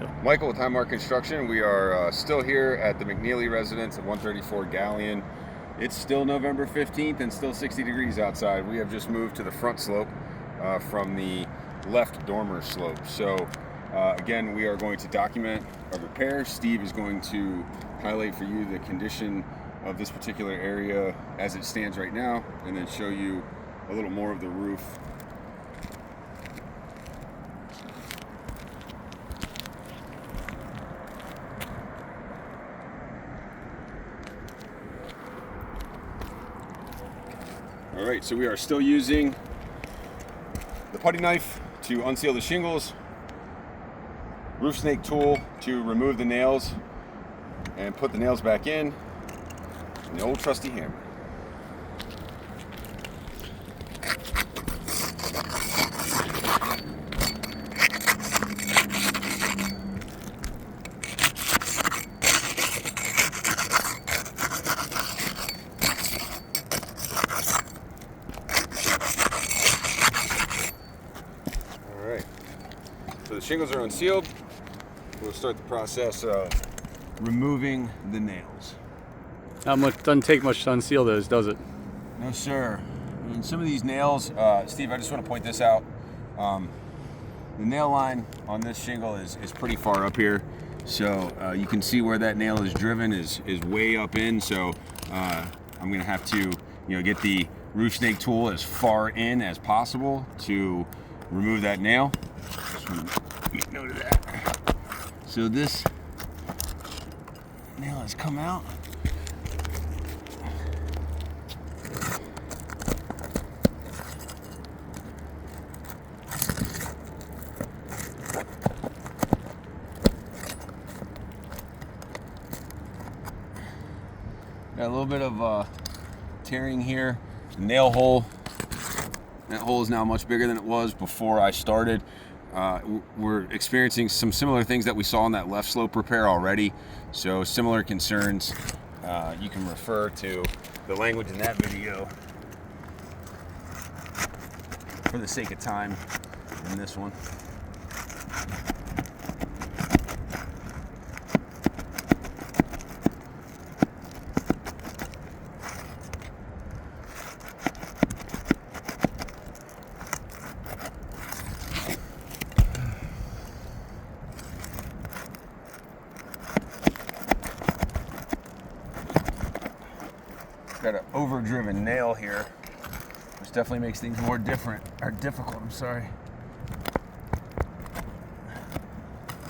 you. Michael with Highmark Construction. We are still here at the Mcneeley residence at 134 Galleon. It's still November 15th and still 60 degrees outside. We have just moved to the front slope from the left dormer slope. So again, we are going to document a repair. Steve is going to highlight for you the condition of this particular area as it stands right now, and then show you a little more of the roof. All right, so we are still using the putty knife to unseal the shingles, roof snake tool to remove the nails and put the nails back in, and the old trusty hammer. So the shingles are unsealed. We'll start the process of removing the nails. Doesn't take much to unseal those, does it? No, sir. I mean, some of these nails, Steve, I just want to point this out. The nail line on this shingle is pretty far up here. So you can see where that nail is driven is way up in. So I'm going to have to get the roof snake tool as far in as possible to remove that nail. Make note of that. So this nail has come out. Got a little bit of tearing here. The nail hole. That hole is now much bigger than it was before I started. We're experiencing some similar things that we saw on that left slope repair already. So similar concerns. You can refer to the language in that video for the sake of time in this one. Got an overdriven nail here, which definitely makes things more difficult. I'm sorry.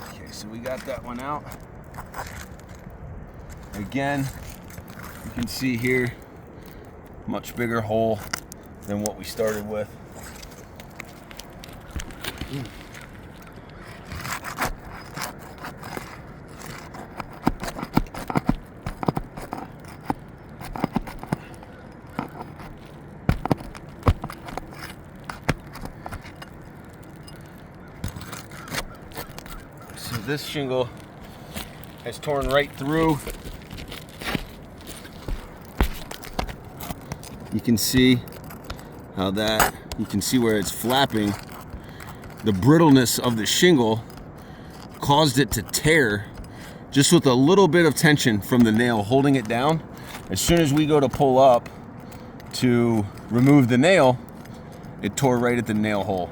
Okay, so we got that one out. Again, you can see here, much bigger hole than what we started with. So this shingle has torn right through. You can see how you can see where it's flapping. The brittleness of the shingle caused it to tear just with a little bit of tension from the nail holding it down. As soon as we go to pull up to remove the nail, it tore right at the nail hole.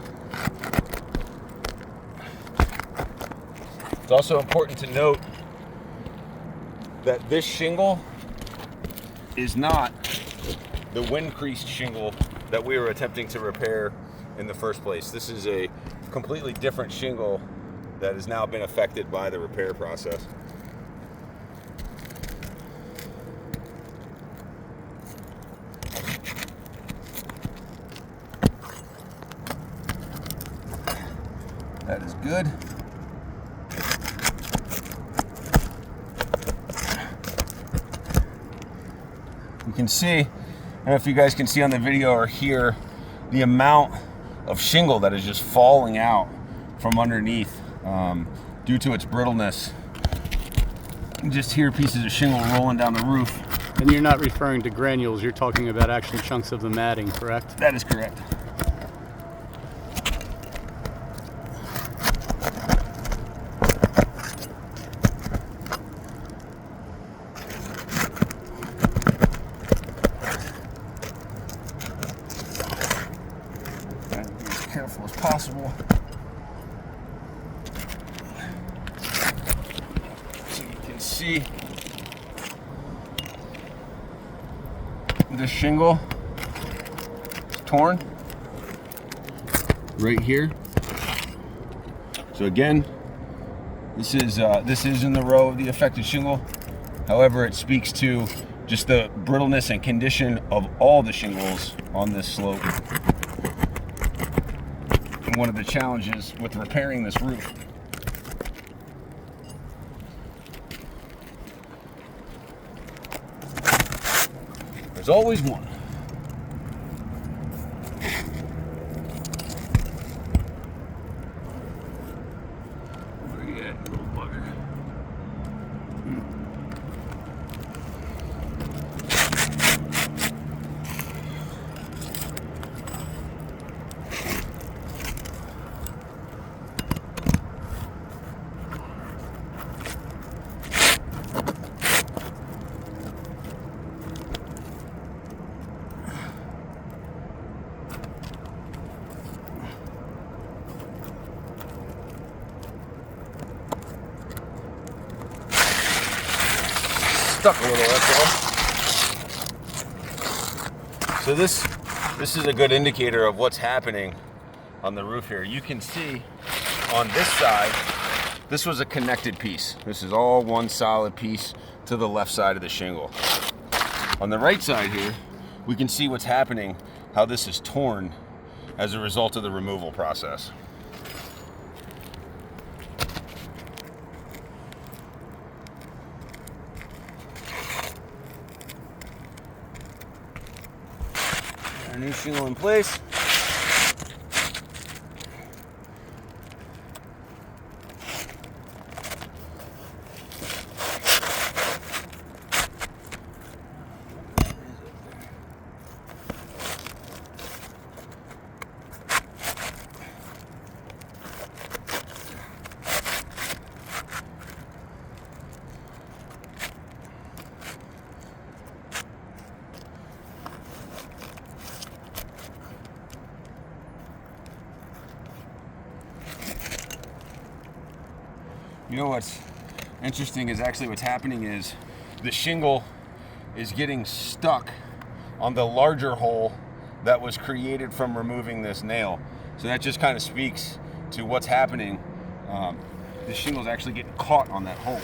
It's also important to note that this shingle is not the wind creased shingle that we were attempting to repair in the first place. This is a completely different shingle that has now been affected by the repair process. That is good. You can see, I don't know if you guys can see on the video or hear the amount of shingle that is just falling out from underneath due to its brittleness. You can just hear pieces of shingle rolling down the roof. And you're not referring to granules, you're talking about actual chunks of the matting, correct? That is correct. see this shingle is torn right here. So again, this is in the row of the affected shingle. However, it speaks to just the brittleness and condition of all the shingles on this slope. And one of the challenges with repairing this roof. There's always one. Where you at, you little bugger? Stuck a little, that's all. So this is a good indicator of what's happening on the roof here. You can see on this side, this was a connected piece. This is all one solid piece to the left side of the shingle. On the right side here, we can see what's happening, how this is torn as a result of the removal process. Our new shingle in place. You know what's interesting is actually what's happening is the shingle is getting stuck on the larger hole that was created from removing this nail. So that just kind of speaks to what's happening. The shingle is actually getting caught on that hole.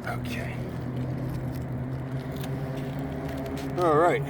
Okay. All right.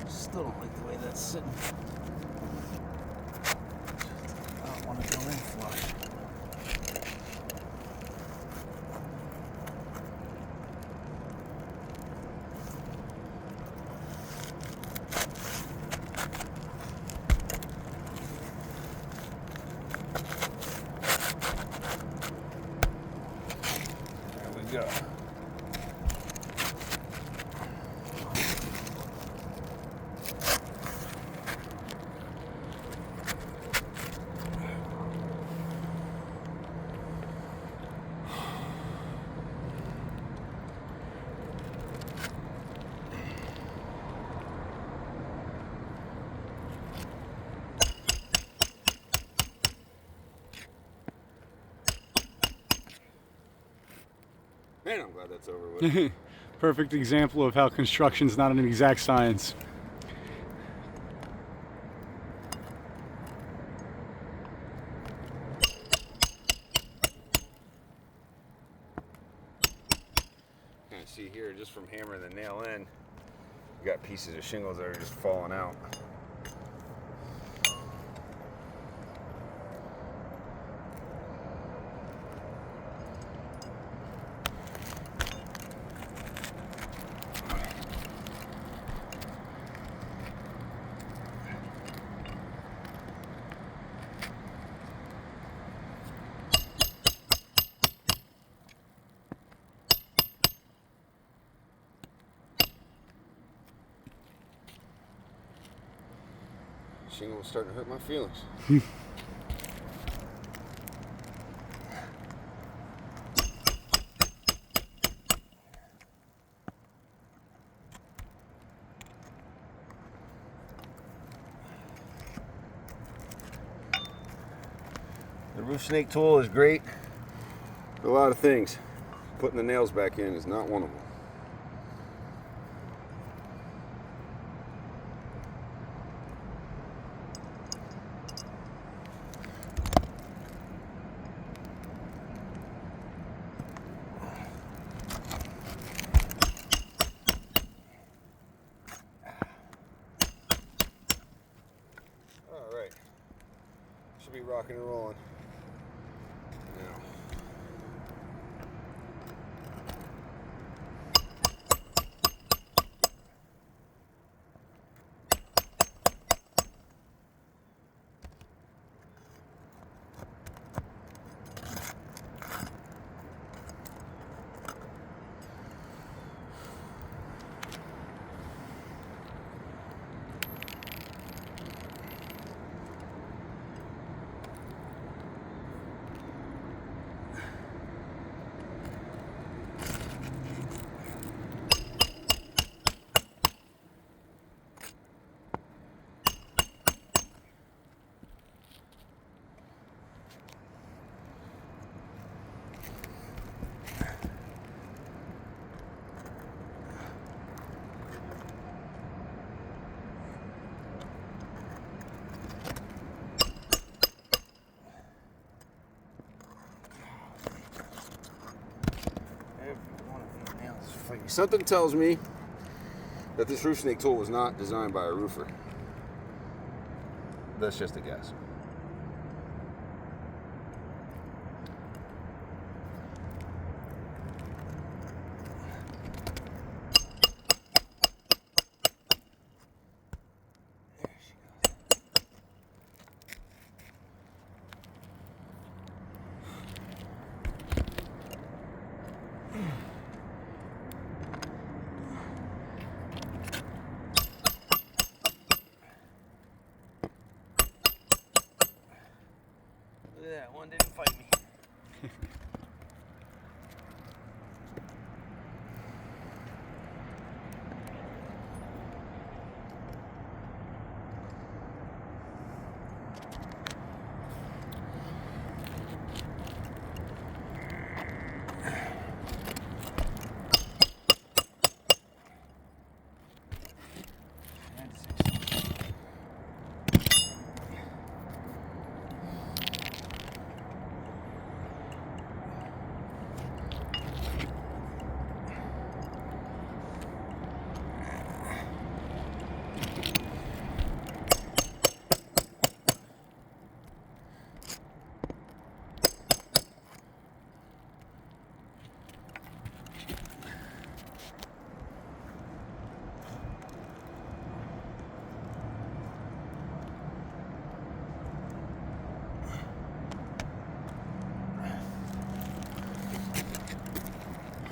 Still don't like the way that's sitting. I don't want to go in flush. There we go. Man, I'm glad that's over with. Perfect example of how construction's not an exact science. You can see here, just from hammering the nail in, you got pieces of shingles that are just falling out. Shingle was starting to hurt my feelings. The roof snake tool is great for a lot of things. Putting the nails back in is not one of them. All right, should be rocking and rolling now. Something tells me that this roof snake tool was not designed by a roofer. That's just a guess. There she goes. That one didn't fight me.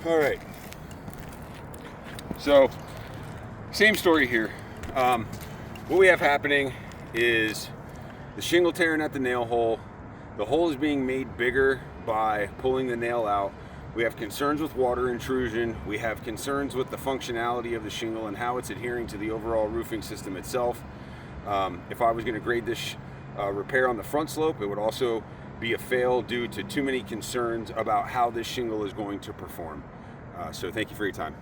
All right, so same story here. What we have happening is the shingle tearing at the nail hole. The hole is being made bigger by pulling the nail out. We have concerns with water intrusion. We have concerns with the functionality of the shingle and how it's adhering to the overall roofing system itself. If I was going to grade this repair on the front slope, it would also be a fail due to too many concerns about how this shingle is going to perform. So thank you for your time.